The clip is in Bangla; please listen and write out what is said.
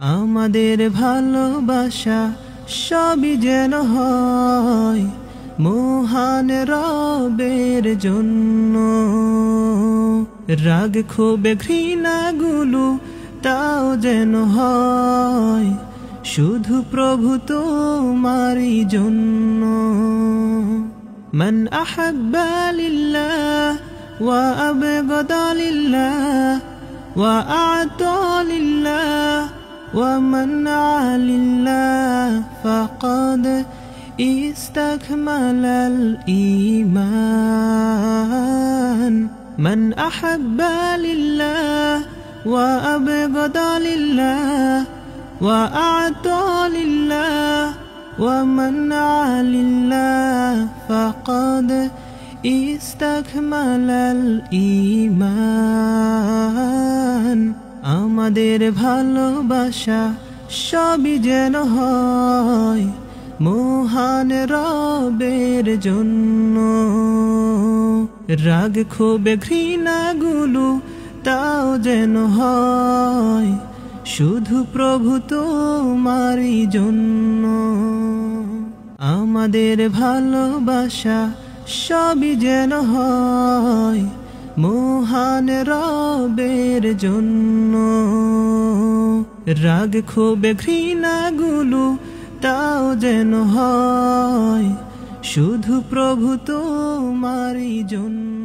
আমাদের ভালোবাসা সবই যেন হয় মহান রবের জন্য। রাগ ক্ষোভে ঘৃণাগুলো তাও যেন হয় শুধু প্রভু তোমারই জন্য। মান আহাব্বা লিল্লাহ ওয়া আবগাদা লিল্লাহ ওয়া আ'তা লিল্লাহ ومنع لله فقد استكمل الإيمان. من أحب لله وأبغض لله وأعطى لله ومنع لله فقد استكمل الإيمان. আমাদের ভালোবাসা সবই যেন হয় মহান রবের জন্য। রাগ ক্ষোভে ঘৃণাগুলো তাও যেন হয় শুধু প্রভু তোমারই জন্য। আমাদের ভালোবাসা সবই যেন হয় মহান রবের জন্য। রাগ ক্ষোভে ঘৃণাগুলো তাও যেন হয় শুধু প্রভু তোমারই জন্য।